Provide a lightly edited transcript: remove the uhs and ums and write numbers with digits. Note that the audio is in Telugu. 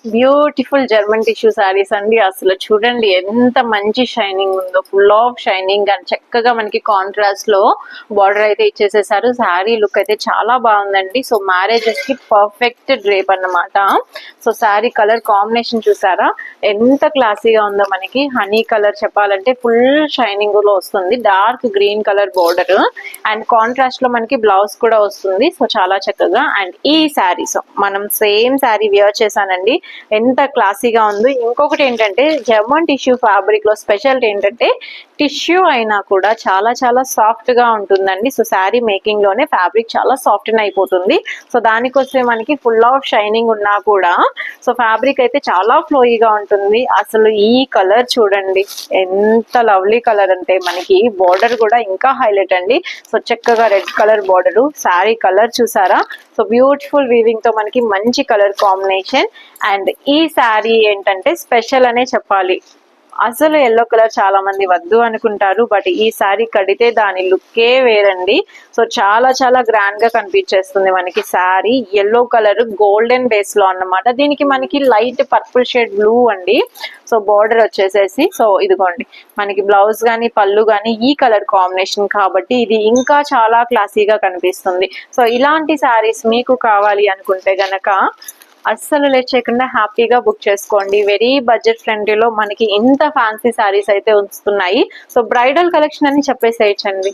బ్యూటిఫుల్ జర్మన్ టిష్యూ శారీస్ అండి. అసలు చూడండి ఎంత మంచి షైనింగ్ ఉందో, ఫుల్ ఆఫ్ షైనింగ్ అండ్ చక్కగా మనకి కాంట్రాస్ట్ లో బార్డర్ అయితే ఇచ్చేసేసారు. శారీ లుక్ అయితే చాలా బాగుందండి. సో మ్యారేజెస్ కి పర్ఫెక్ట్ డ్రేప్ అన్నమాట. సో శారీ కలర్ కాంబినేషన్ చూసారా ఎంత క్లాసీగా ఉందో. మనకి హనీ కలర్ చెప్పాలంటే ఫుల్ షైనింగ్ లో వస్తుంది. Dark green colour border and contrast లో మనకి బ్లౌజ్ కూడా వస్తుంది. సో చాలా చక్కగా. అండ్ ఈ శారీస్ మనం సేమ్ శారీ వేర్ చేశానండి, ఎంత క్లాసీగా ఉంది. ఇంకొకటి ఏంటంటే జర్మన్ టిష్యూ ఫ్యాబ్రిక్ లో స్పెషల్ ఏంటంటే టిష్యూ అయినా కూడా చాలా చాలా సాఫ్ట్ గా ఉంటుందండి. సో శారీ మేకింగ్ లోనే ఫ్యాబ్రిక్ చాలా సాఫ్ట్ అయిపోతుంది. సో దానికోసమే మనకి ఫుల్ ఆఫ్ షైనింగ్ ఉన్నా కూడా సో ఫ్యాబ్రిక్ అయితే చాలా ఫ్లోయిగా ఉంటుంది. అసలు ఈ కలర్ చూడండి ఎంత లవ్లీ కలర్ అంటే మనకి బోర్డర్ కూడా ఇంకా హైలైట్ అండి. సో చక్కగా red colour border, sari colour చూసారా. సో బ్యూటిఫుల్ వీవింగ్ తో మనకి మంచి కలర్ కాంబినేషన్. అండ్ ఈ శారీ ఏంటంటే స్పెషల్ అనే చెప్పాలి. అసలు ఎల్లో కలర్ చాలా మంది వద్దు అనుకుంటారు, బట్ ఈ శారీ కడితే దాని లుక్కే వేరండి. సో చాలా చాలా గ్రాండ్ గా కనిపించేస్తుంది మనకి sari. Yellow colour golden base లో అన్నమాట. దీనికి మనకి లైట్ పర్పుల్ షేడ్ బ్లూ అండి. సో బోర్డర్ వచ్చేసేసి సో ఇదిగోండి మనకి బ్లౌజ్ గానీ పళ్ళు గానీ ఈ కలర్ కాంబినేషన్ కాబట్టి ఇది ఇంకా చాలా క్లాసీగా కనిపిస్తుంది. సో ఇలాంటి శారీస్ మీకు కావాలి అనుకుంటే గనక అస్సలు లేట్ చేయకుండా హ్యాపీగా బుక్ చేసుకోండి. వెరీ బడ్జెట్ ఫ్రెండ్లీలో మనకి ఇంత ఫ్యాన్సీ శారీస్ అయితే ఉంచుతున్నాయి. సో బ్రైడల్ కలెక్షన్ అని చెప్పేసేయచ్చండి.